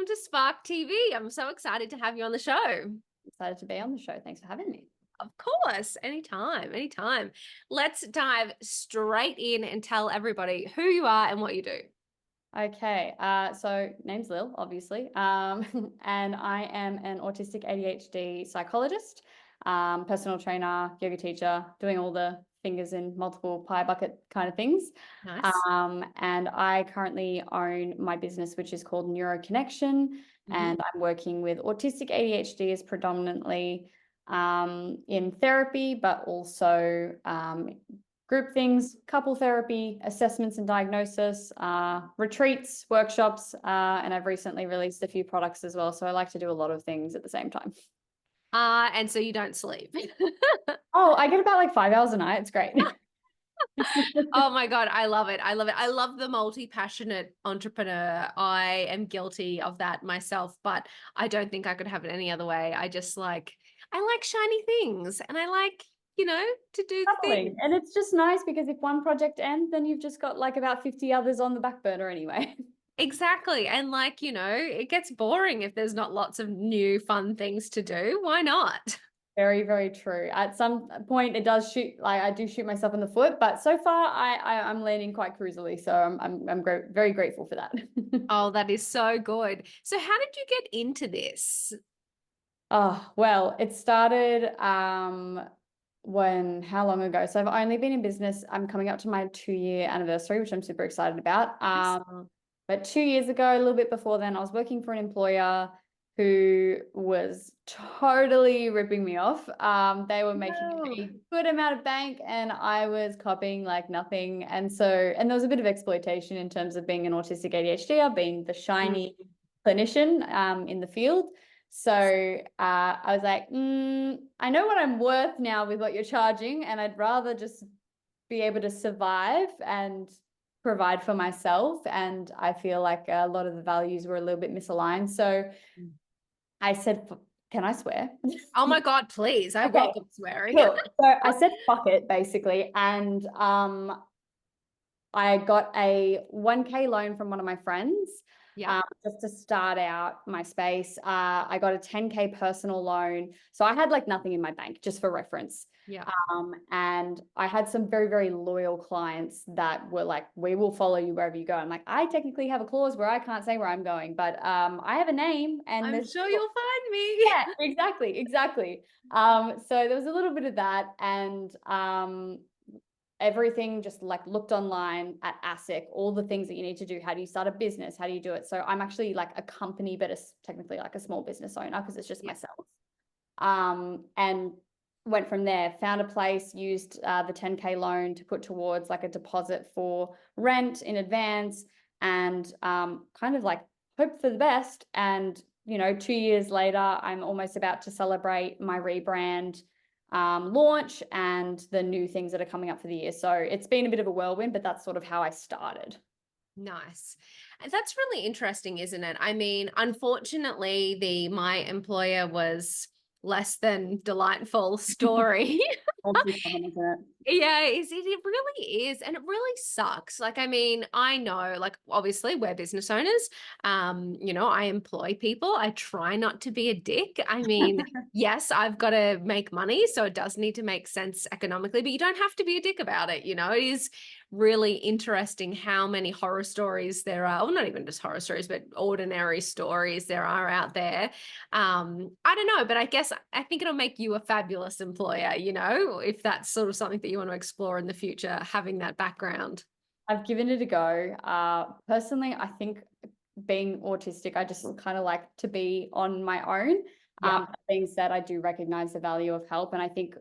welcome to Spark TV. I'm so excited to have you on the show. Excited to be on the show. Thanks for having me. Of course, anytime, anytime. Let's dive straight in and tell everybody who you are and what you do. Okay, so name's Lil, obviously, and I am an autistic ADHD psychologist, personal trainer, yoga teacher, doing all the fingers in multiple pie bucket kind of things. Nice. And I currently own my business, which is called Neurokinnection, and I'm working with autistic ADHD predominantly in therapy, but also group things, couple therapy, assessments and diagnosis, retreats, workshops, and I've recently released a few products as well. So I like to do a lot of things at the same time. And so you don't sleep. Oh, I get about like 5 hours a night. It's great. Oh my God, I love it. I love it. I love the multi-passionate entrepreneur. I am guilty of that myself, but I don't think I could have it any other way. I like shiny things and I like, to do things. Traveling. And it's just nice because if one project ends, then you've just got like about 50 others on the back burner anyway. Exactly. And it gets boring if there's not lots of new fun things to do. Why not? Very, very true. At some point, it does shoot, like I do shoot myself in the foot, but so far I'm landing quite cruisily. So I'm very grateful for that. Oh, that is so good. So how did you get into this? Oh, well, it started how long ago? So I've only been in business. I'm coming up to my 2-year anniversary, which I'm super excited about. But 2 years ago, a little bit before then, I was working for an employer who was totally ripping me off. They were making a good amount of bank and I was copying like nothing. And there was a bit of exploitation in terms of being an autistic ADHD, being the shiny clinician in the field. So I was like, I know what I'm worth now with what you're charging, and I'd rather just be able to survive and provide for myself. And I feel like a lot of the values were a little bit misaligned. So I said, can I swear? Oh my God, please. I welcome swearing. Cool. So I said, fuck it, basically. And I got a 1K loan from one of my friends. Yeah. Just to start out my space. I got a 10K personal loan. So I had like nothing in my bank, just for reference. Yeah. And I had some very, very loyal clients that were like, we will follow you wherever you go. I'm like, I technically have a clause where I can't say where I'm going, but I have a name and I'm there's sure you'll find me. yeah, exactly. So there was a little bit of that, and everything just like looked online at ASIC, all the things that you need to do. How do you start a business? How do you do it? So I'm actually like a company, but it's technically like a small business owner because it's just myself. And went from there, found a place, used the 10K loan to put towards like a deposit for rent in advance, and kind of like hope for the best. And 2 years later, I'm almost about to celebrate my rebrand launch and the new things that are coming up for the year. So it's been a bit of a whirlwind, but that's sort of how I started. Nice. And that's really interesting, isn't it? I mean, unfortunately, my employer was less than delightful story. Yeah, it really is. And it really sucks. Like, I mean, I know, like, obviously we're business owners. I employ people. I try not to be a dick. I mean, yes, I've got to make money, so it does need to make sense economically, but you don't have to be a dick about it. It is really interesting how many horror stories there are. Well, not even just horror stories, but ordinary stories there are out there. I don't know, but I think it'll make you a fabulous employer, if that's sort of something that you want to explore in the future, having that background. I've given it a go. Personally, I think being autistic, I just kind of like to be on my own. Yeah. That being said, I do recognize the value of help. And I think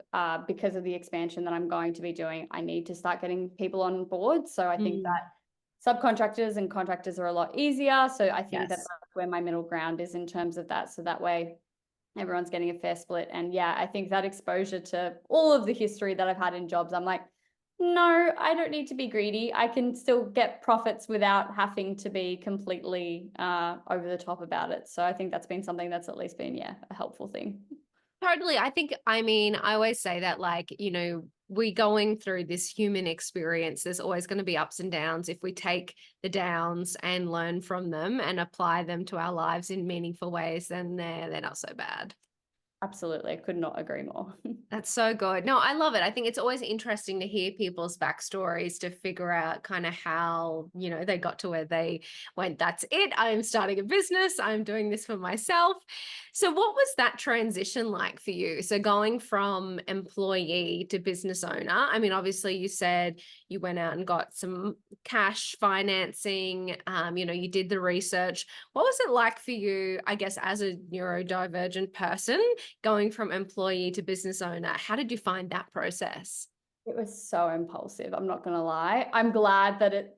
because of the expansion that I'm going to be doing, I need to start getting people on board. So I think that subcontractors and contractors are a lot easier. So I think that's where my middle ground is in terms of that. So that way everyone's getting a fair split. And yeah, I think that exposure to all of the history that I've had in jobs, I'm like, no, I don't need to be greedy. I can still get profits without having to be completely over the top about it. So I think that's been something that's at least been, a helpful thing. Totally. I mean, I always say that, like, we're going through this human experience. There's always going to be ups and downs. If we take the downs and learn from them and apply them to our lives in meaningful ways, then they're not so bad. Absolutely. I could not agree more. That's so good. No, I love it. I think it's always interesting to hear people's backstories to figure out kind of how, they got to where they went. That's it. I'm starting a business. I'm doing this for myself. So, what was that transition like for you? So, going from employee to business owner, I mean, obviously, you said you went out and got some cash financing, you did the research. What was it like for you, I guess, as a neurodivergent person, going from employee to business owner? How did you find that process? It was so impulsive. I'm not going to lie. I'm glad that it,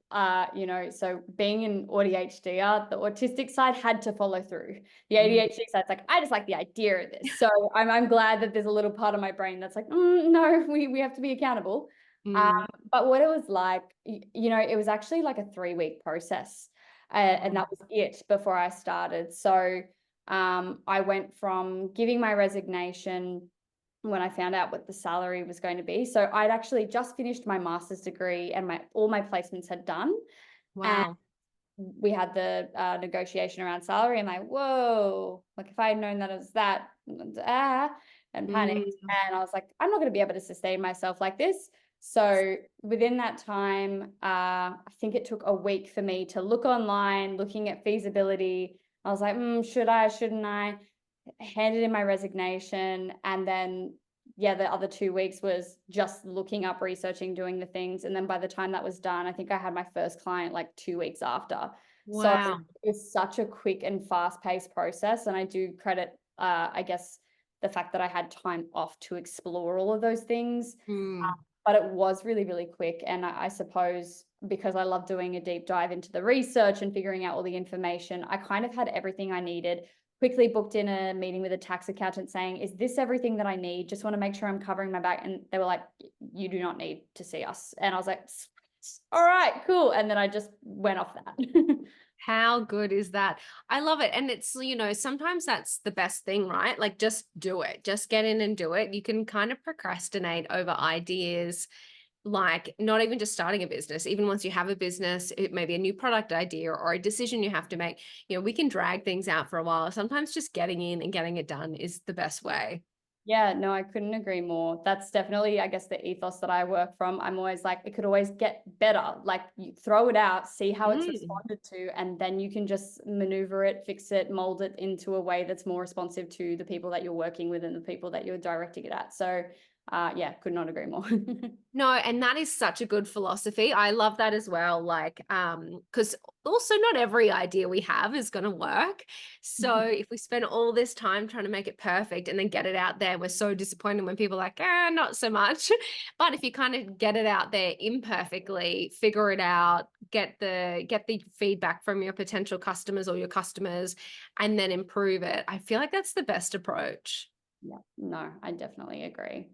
so being an ADHD, the autistic side had to follow through. The ADHD side's like, I just like the idea of this. So I'm glad that there's a little part of my brain that's like, no, we have to be accountable. Mm. But what it was like, it was actually like a 3-week process, and that was it before I started. So I went from giving my resignation when I found out what the salary was going to be. So I'd actually just finished my master's degree and all my placements had done. And Wow. we had the negotiation around salary. And like, whoa, like if I had known that it was that, and panicked. Mm. And I was like, I'm not going to be able to sustain myself like this. So within that time, I think it took a week for me to look online, looking at feasibility. I was like, should I, shouldn't I? Handed in my resignation, and then the other 2 weeks was just looking up, researching, doing the things, and then by the time that was done, I think I had my first client like 2 weeks after. So Wow. it's such a quick and fast-paced process, and I do credit I guess the fact that I had time off to explore all of those things. Mm. But it was really, really quick, and I suppose because I love doing a deep dive into the research and figuring out all the information, I kind of had everything I needed. Quickly booked in a meeting with a tax accountant saying, is this everything that I need? Just want to make sure I'm covering my back. And they were like, you do not need to see us. And I was like, all right, cool. And then I just went off that. How good is that? I love it. And it's, sometimes that's the best thing, right? Like just do it. Just get in and do it. You can kind of procrastinate over ideas, like not even just starting a business. Even once you have a business, it may be a new product idea or a decision you have to make. We can drag things out for a while. Sometimes just getting in and getting it done is the best way. Yeah, no, I couldn't agree more. That's definitely, I guess, the ethos that I work from. I'm always like, it could always get better. Like you throw it out, see how it's Mm. responded to, and then you can just maneuver it, fix it, mold it into a way that's more responsive to the people that you're working with and the people that you're directing it at. So could not agree more. No, and that is such a good philosophy. I love that as well. Like, because also not every idea we have is going to work. So if we spend all this time trying to make it perfect and then get it out there, we're so disappointed when people are like, not so much. But if you kind of get it out there imperfectly, figure it out, get the feedback from your potential customers or your customers, and then improve it, I feel like that's the best approach. Yeah, no, I definitely agree.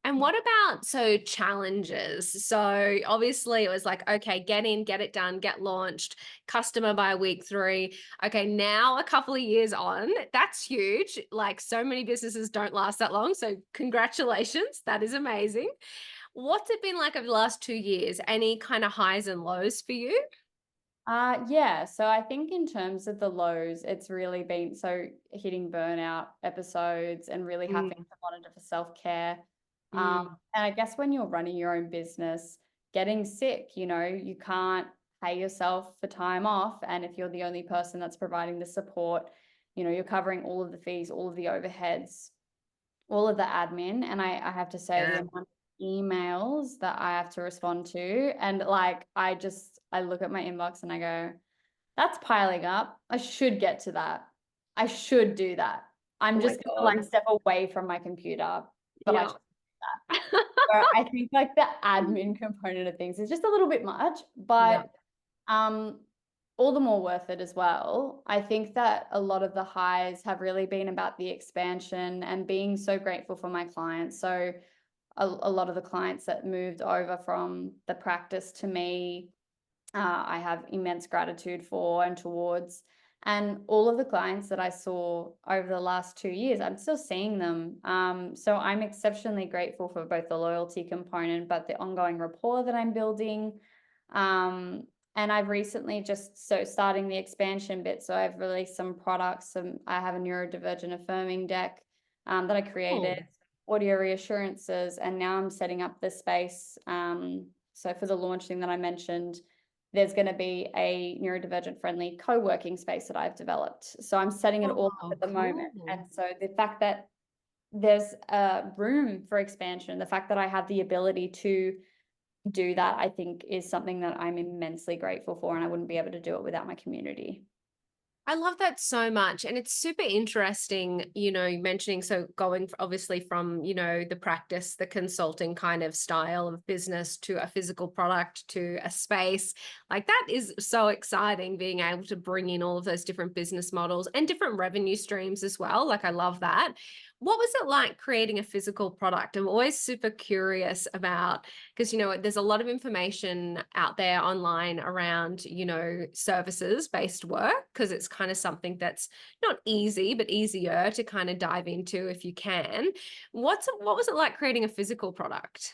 And what about challenges? So obviously it was like, okay, get in, get it done, get launched, customer by week 3. Okay, now a couple of years on, that's huge. Like so many businesses don't last that long. So congratulations, that is amazing. What's it been like over the last 2 years? Any kind of highs and lows for you? So I think in terms of the lows, it's really been hitting burnout episodes and really having Mm. to monitor for self-care. Mm. And I guess when you're running your own business, getting sick, you can't pay yourself for time off. And if you're the only person that's providing the support, you're covering all of the fees, all of the overheads, all of the admin. And I have to say the Yeah. amount of emails that I have to respond to, and like I look at my inbox and I go, that's piling up. I should get to that. I should do that. I'm Oh my just gonna like God. step away from my computer, but I Yeah. should do that. So I think like the admin component of things is just a little bit much, Yeah. but um all the more worth it as well. I think that a lot of the highs have really been about the expansion and being so grateful for my clients. So a lot of the clients that moved over from the practice to me, I have immense gratitude for and towards. And all of the clients that I saw over the last 2 years, I'm still seeing them. So I'm exceptionally grateful for both the loyalty component, but the ongoing rapport that I'm building. And I've recently starting the expansion bit. So I've released some products. I have a neurodivergent affirming deck that I created, audio reassurances, and now I'm setting up the space. So for the launch thing that I mentioned, there's going to be a neurodivergent friendly co-working space that I've developed. So I'm setting it all up at the moment. And so the fact that there's room for expansion, the fact that I have the ability to do that, I think is something that I'm immensely grateful for, and I wouldn't be able to do it without my community. I love that so much. And it's super interesting, mentioning, so going obviously from, the practice, the consulting kind of style of business to a physical product to a space. Like that is so exciting, being able to bring in all of those different business models and different revenue streams as well. Like I love that. What was it like creating a physical product? I'm always super curious about, because, there's a lot of information out there online around, services-based work, because it's kind of something that's not easy, but easier to kind of dive into if you can. What was it like creating a physical product?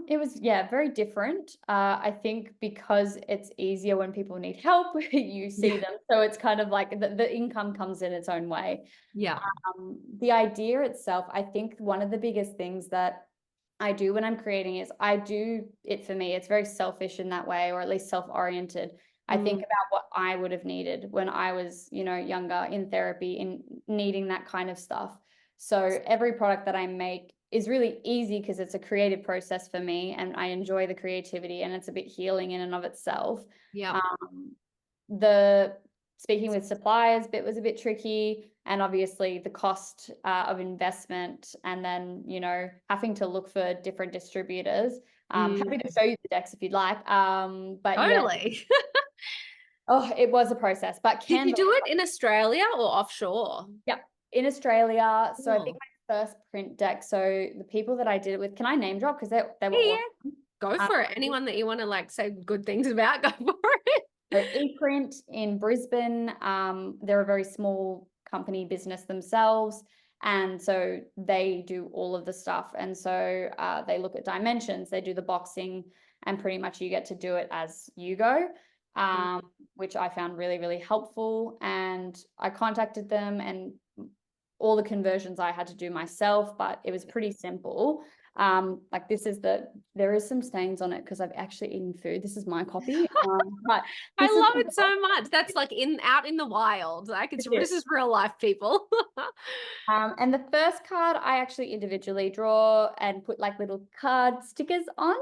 It was, very different. I think because it's easier when people need help, you see them. So it's kind of like the income comes in its own way. Yeah. The idea itself, I think one of the biggest things that I do when I'm creating is I do it for me. It's very selfish in that way, or at least self-oriented. I think about what I would have needed when I was, younger in therapy, in needing that kind of stuff. So every product that I make is really easy because it's a creative process for me and I enjoy the creativity, and it's a bit healing in and of itself. Yeah. The speaking with suppliers bit was a bit tricky, and obviously the cost of investment, and then having to look for different distributors. Happy to show you the decks if you'd like. But Totally. it was a process. But Did you Canva, do it in Australia or offshore? yep, in Australia. So I think Cool. my first print deck. So the people that I did it with, can I name drop because they were Yeah, awesome. yeah. Go for it. Anyone that you want to like say good things about, go for it. So ePrint in Brisbane, they're a very small company business themselves. And so they do all of the stuff. And so they look at dimensions, they do the boxing, and pretty much you get to do it as you go, which I found really, really helpful. And I contacted them, and all the conversions I had to do myself, but it was pretty simple. Like there is some stains on it because I've actually eaten food. This is my copy. But I this is love it so much. That's like out in the wild. Like this is real life, people. And the first card I actually individually draw and put like little card stickers on.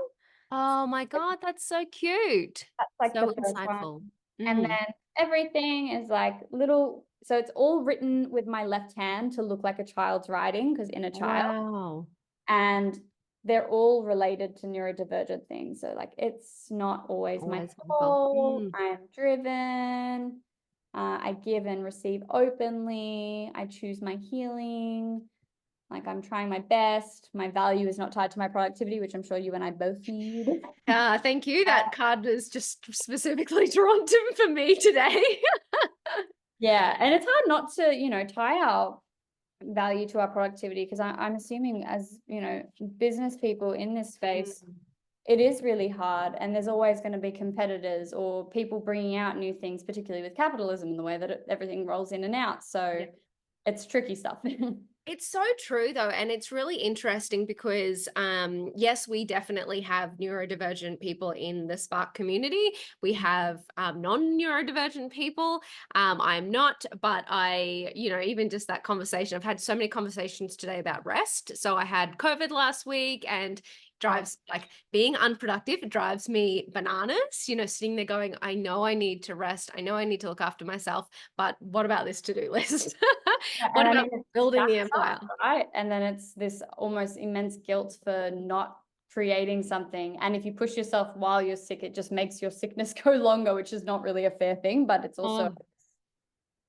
Oh my God, that's so cute. That's like So the first one. insightful. And then everything is like little, so it's all written with my left hand to look like a child's writing, because inner child. Wow. And they're all related to neurodivergent things. So like it's not always my Always wonderful. fault. I'm driven. I give and receive openly. I choose my healing. Like I'm trying my best. My value is not tied to my productivity, which I'm sure you and I both need. Thank you. That card was just specifically drawn to for me today. Yeah. And it's hard not to, tie our value to our productivity, because I'm assuming as, business people in this space, it is really hard, and there's always going to be competitors or people bringing out new things, particularly with capitalism and the way that everything rolls in and out. So it's tricky stuff. It's so true though, and it's really interesting because yes, we definitely have neurodivergent people in the Spark community. We have non-neurodivergent people. I'm not, but I, even just that conversation, I've had so many conversations today about rest. So I had COVID last week, and drives like being unproductive, it drives me bananas, sitting there going, I know I need to rest, I know I need to look after myself, but what about this to-do list? What about building the empire? Right. And then it's this almost immense guilt for not creating something. And if you push yourself while you're sick, it just makes your sickness go longer, which is not really a fair thing, but it's also,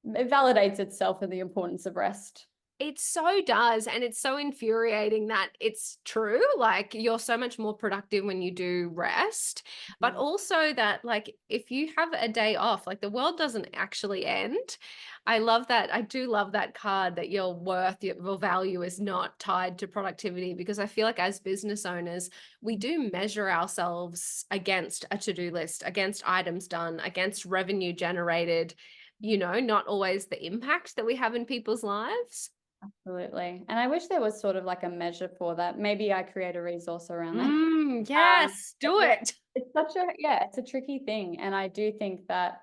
it validates itself in the importance of rest. It so does. And it's so infuriating that it's true. Like you're so much more productive when you do rest, but Mm. also that like if you have a day off, like the world doesn't actually end. I love that. I do love that card that your worth, your value is not tied to productivity, because I feel like as business owners, we do measure ourselves against a to-do list, against items done, against revenue generated, not always the impact that we have in people's lives. Absolutely. And I wish there was sort of like a measure for that. Maybe I create a resource around that. Yes, But do yeah, it. it's such a, yeah, it's a tricky thing. And I do think that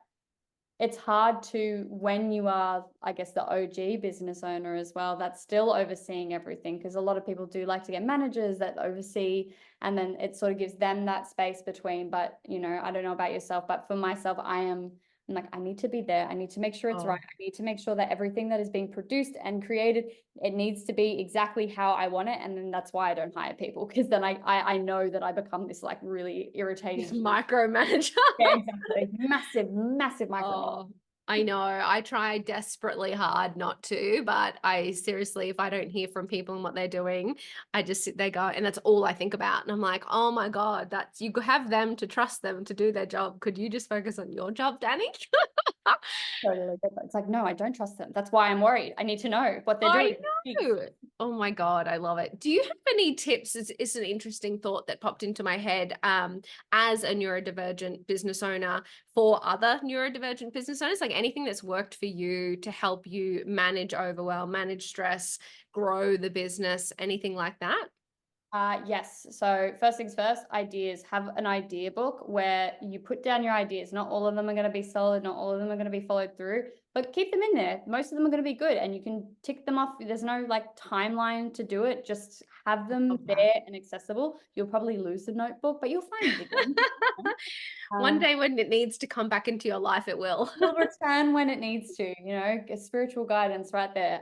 it's hard to, when you are, I guess, the OG business owner as well, that's still overseeing everything, because a lot of people do like to get managers that oversee, and then it sort of gives them that space between. But, I don't know about yourself, but for myself, I'm like, I need to be there. I need to make sure it's right. Oh, I need to make sure that everything that is being produced and created, it needs to be exactly how I want it. And then that's why I don't hire people, because then I know that I become this like really this irritating. micromanager. Yeah, exactly. Massive, massive micro. Oh, I know. I try desperately hard not to, but I seriously, if I don't hear from people and what they're doing, I just sit there go, and that's all I think about. And I'm like, oh my God, you have them to trust them to do their job. Could you just focus on your job, Danny? Totally get that. It's like, no, I don't trust them. That's why I'm worried. I need to know what they're I doing. know. Oh my God, I love it. Do you have any tips? It's an interesting thought that popped into my head, as a neurodivergent business owner, for other neurodivergent business owners, like anything that's worked for you to help you manage overwhelm, manage stress, grow the business, anything like that? Yes. So first things first, ideas. Have an idea book where you put down your ideas. Not all of them are going to be solid. Not all of them are going to be followed through, but keep them in there. Most of them are going to be good, and you can tick them off. There's no like timeline to do it. Just have them Love that. there and accessible. You'll probably lose the notebook, but you'll find it again. One Um, day when it needs to come back into your life, it will. will return when it needs to, get spiritual guidance right there.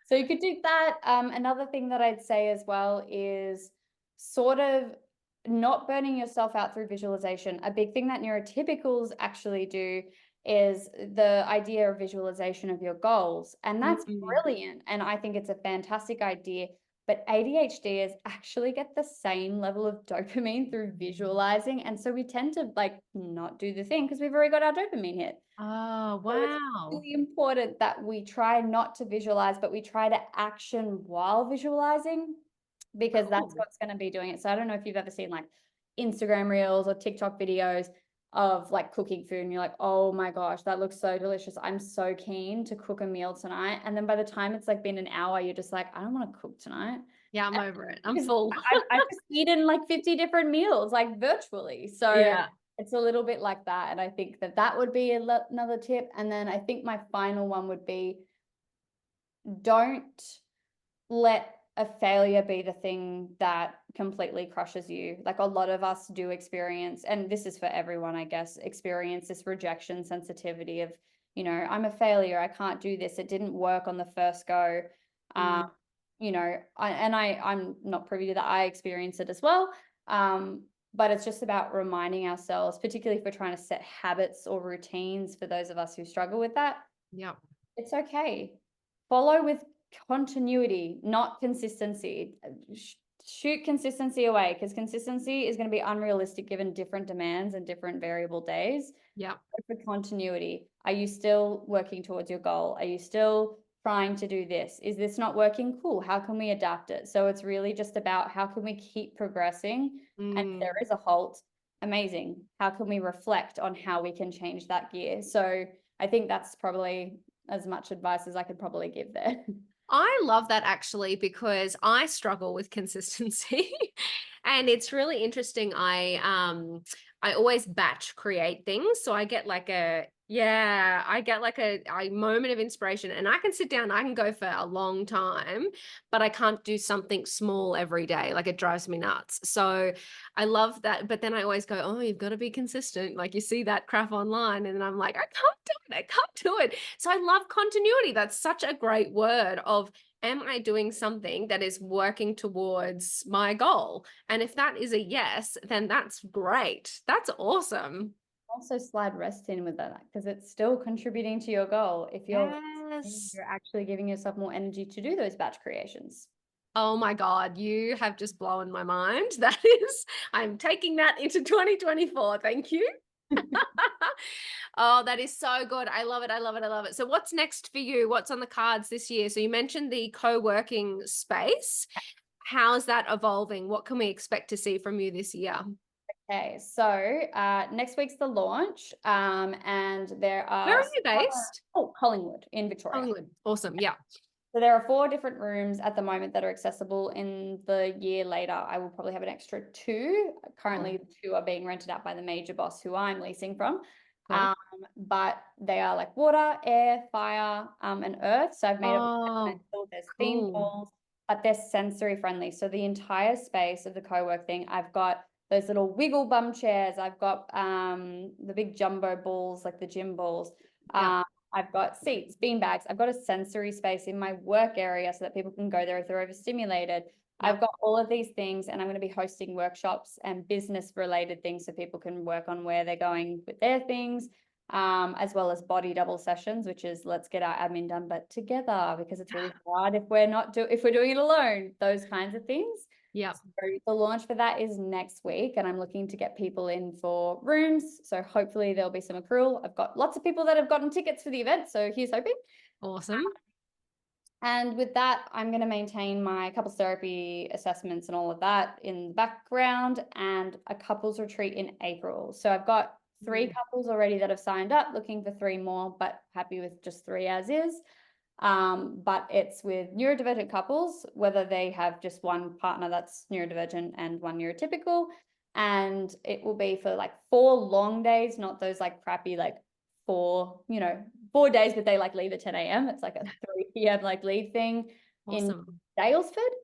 So you could do that. Another thing that I'd say as well is sort of not burning yourself out through visualization. A big thing that neurotypicals actually do is the idea of visualization of your goals. And that's Mm-mm. brilliant. And I think it's a fantastic idea. But ADHDers actually get the same level of dopamine through visualizing. And so we tend to like not do the thing because we've already got our dopamine hit. Oh, So it's wow. really important that we try not to visualize, but we try to action while visualizing, because that's Cool. what's going to be doing it. So I don't know if you've ever seen like Instagram reels or TikTok videos of like cooking food, and you're like, oh my gosh, that looks so delicious. I'm so keen to cook a meal tonight. And then by the time it's like been an hour, you're just like, I don't want to cook tonight. Yeah, I'm over it. I'm Because full. I've just eaten like 50 different meals, like virtually. So Yeah. it's a little bit like that. And I think that that would be another tip. And then I think my final one would be, don't let a failure be the thing that completely crushes you. Like a lot of us do experience, and this is for everyone, I guess, experience this rejection sensitivity of, I'm a failure. I can't do this. It didn't work on the first go. Um, Mm. I'm not privy to that. I experience it as well. But it's just about reminding ourselves, particularly if we're trying to set habits or routines for those of us who struggle with that, Yeah. it's okay. Follow with continuity, not consistency. Shoot consistency away, because consistency is going to be unrealistic given different demands and different variable days. Yeah. For continuity, are you still working towards your goal? Are you still trying to do this? Is this not working? Cool. How can we adapt it? So it's really just about how can we keep progressing? And if there Mm. is a halt, amazing. How can we reflect on how we can change that gear? So I think that's probably as much advice as I could probably give there. I love that actually, because I struggle with consistency. And it's really interesting. I always batch create things. So I get like a moment of inspiration, and I can sit down, I can go for a long time, but I can't do something small every day. Like it drives me nuts. So I love that. But then I always go, oh, you've got to be consistent. Like you see that crap online, and then I'm like, I can't do it. I can't do it. So I love continuity. That's such a great word of, am I doing something that is working towards my goal? And if that is a yes, then that's great. That's awesome. Also slide rest in with that because it's still contributing to your goal. If you're resting, Yes. you're actually giving yourself more energy to do those batch creations. Oh my God, you have just blown my mind. That is, I'm taking that into 2024. Thank you. Oh, that is so good. I love it. I love it. I love it. So what's next for you? What's on the cards this year? So you mentioned the co-working space. How's that evolving? What can we expect to see from you this year? Okay, so next week's the launch, and there Where are are you based? Collingwood in Victoria. Collingwood. Awesome. Yeah. So there are 4 different rooms at the moment that are accessible. In the year later, I will probably have an extra 2. Currently, 2 are being rented out by the major boss who I'm leasing from. Cool. But they are like water, air, fire, and earth. So I've made it Oh, there's theme cool. walls, but they're sensory friendly. So the entire space of the co-work thing, I've got those little wiggle bum chairs. I've got the big jumbo balls, like the gym balls. Yeah. I've got seats, bean bags. I've got a sensory space in my work area so that people can go there if they're overstimulated. Yeah. I've got all of these things, and I'm going to be hosting workshops and business related things so people can work on where they're going with their things, as well as body double sessions, which is let's get our admin done, but together, because it's really hard if we're doing it alone, those kinds of things. Yeah. So the launch for that is next week, and I'm looking to get people in for rooms. So hopefully there'll be some accrual. I've got lots of people that have gotten tickets for the event, so here's hoping. Awesome. And with that, I'm going to maintain my couples therapy assessments and all of that in the background, and a couples retreat in April. So I've got 3 couples already that have signed up, looking for 3 more, but happy with just 3 as is. But it's with neurodivergent couples, whether they have just one partner that's neurodivergent and one neurotypical. And it will be for like 4 long days, not those like crappy, like 4 days, but they like leave at 10 a.m. It's like a 3 p.m. like leave thing in Awesome. Daylesford.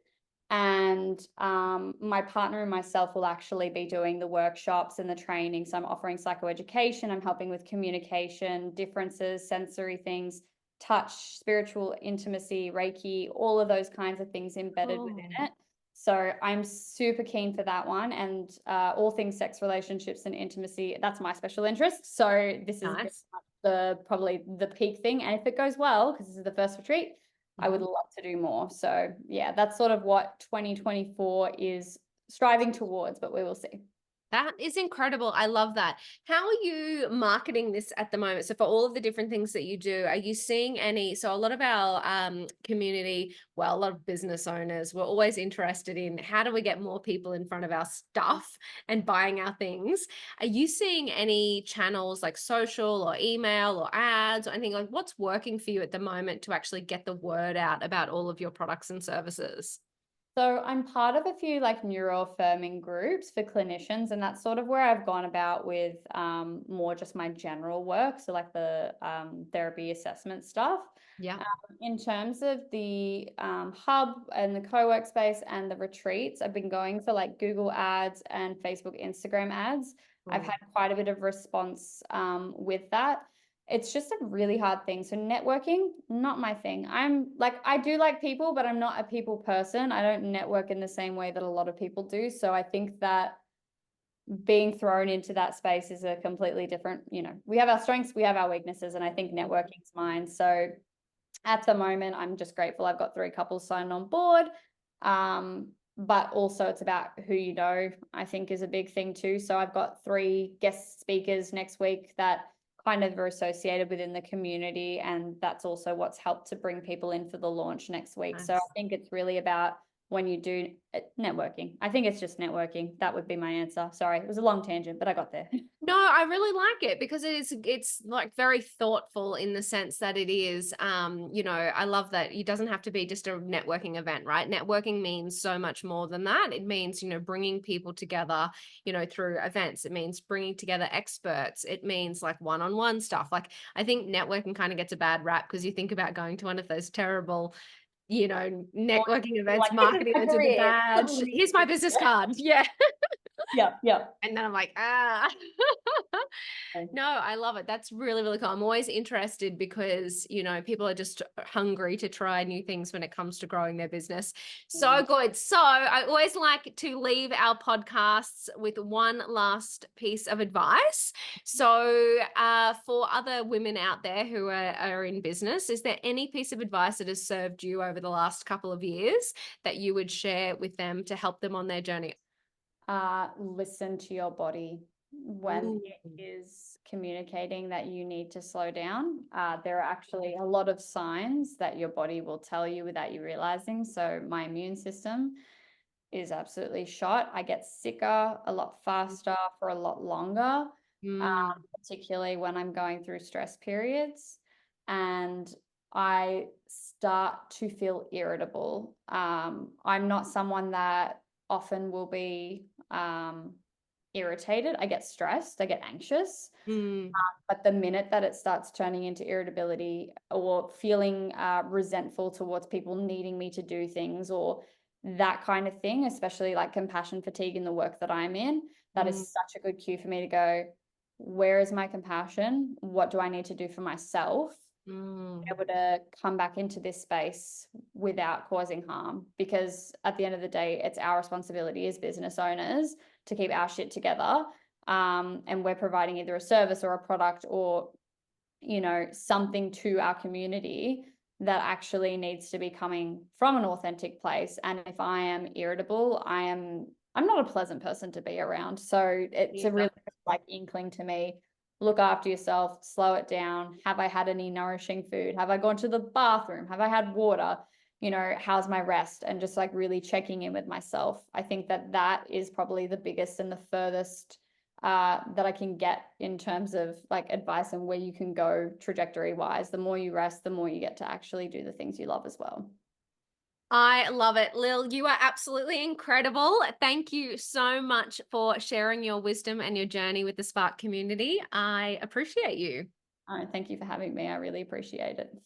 And my partner and myself will actually be doing the workshops and the training. So I'm offering psychoeducation. I'm helping with communication, differences, sensory things, touch, spiritual intimacy, Reiki, all of those kinds of things embedded within it. So I'm super keen for that one, and all things sex, relationships, and intimacy. That's my special interest. So this is Nice. probably the peak thing. And if it goes well, because this is the first retreat, I would love to do more. So yeah, that's sort of what 2024 is striving towards, but we will see. That is incredible. I love that. How are you marketing this at the moment? So for all of the different things that you do, are you seeing any, so a lot of our community, well, a lot of business owners, we're always interested in how do we get more people in front of our stuff and buying our things. Are you seeing any channels like social or email or ads or anything, like what's working for you at the moment to actually get the word out about all of your products and services? So I'm part of a few like neuroaffirming groups for clinicians, and that's sort of where I've gone about with more just my general work. So like the therapy assessment stuff. Yeah. In terms of the hub and the co-work space and the retreats, I've been going for like Google ads and Facebook, Instagram ads. I've had quite a bit of response with that. It's just a really hard thing. So networking, not my thing. I do like people, but I'm not a people person. I don't network in the same way that a lot of people do. So I think that being thrown into that space is a completely different, we have our strengths, we have our weaknesses, and I think networking's mine. So at the moment, I'm just grateful I've got 3 couples signed on board. But also it's about who you know, I think is a big thing too. So I've got 3 guest speakers next week that kind of are associated within the community, and that's also what's helped to bring people in for the launch next week. Nice. So I think it's really about when you do networking. I think it's just networking. That would be my answer. Sorry, it was a long tangent, but I got there. No, I really like it because it's like very thoughtful in the sense that it is, I love that it doesn't have to be just a networking event, right? Networking means so much more than that. It means, bringing people together, through events. It means bringing together experts. It means like one-on-one stuff. Like I think networking kind of gets a bad rap because you think about going to one of those terrible networking events, Like, this is marketing my events with a career. badge. Here's my business card. Yeah. Yeah, yeah. And then I'm like, ah. No, I love it. That's really, really cool. I'm always interested because, you know, people are just hungry to try new things when it comes to growing their business. So good. So I always like to leave our podcasts with one last piece of advice. So for other women out there who are in business, is there any piece of advice that has served you over the last couple of years that you would share with them to help them on their journey? Listen to your body when it is communicating that you need to slow down. There are actually a lot of signs that your body will tell you without you realizing. So my immune system is absolutely shot. I get sicker a lot faster for a lot longer, particularly when I'm going through stress periods. And I start to feel irritable. I'm not someone that often will be irritated. I get stressed, I get anxious. But the minute that it starts turning into irritability or feeling resentful towards people needing me to do things or that kind of thing, especially like compassion fatigue in the work that I'm in, that is such a good cue for me to go, where is my compassion? What do I need to do for myself? Be able to come back into this space without causing harm, because at the end of the day, it's our responsibility as business owners to keep our shit together. And we're providing either a service or a product or, you know, something to our community that actually needs to be coming from an authentic place. And if I am irritable, I'm not a pleasant person to be around. So it's a really like inkling to me. Look after yourself, slow it down. Have I had any nourishing food? Have I gone to the bathroom? Have I had water? You know, how's my rest? And just like really checking in with myself. I think that that is probably the biggest and the furthest that I can get in terms of like advice and where you can go trajectory wise. The more you rest, the more you get to actually do the things you love as well. I love it. Lil, you are absolutely incredible. Thank you so much for sharing your wisdom and your journey with the Spark community. I appreciate you. Thank you for having me. I really appreciate it.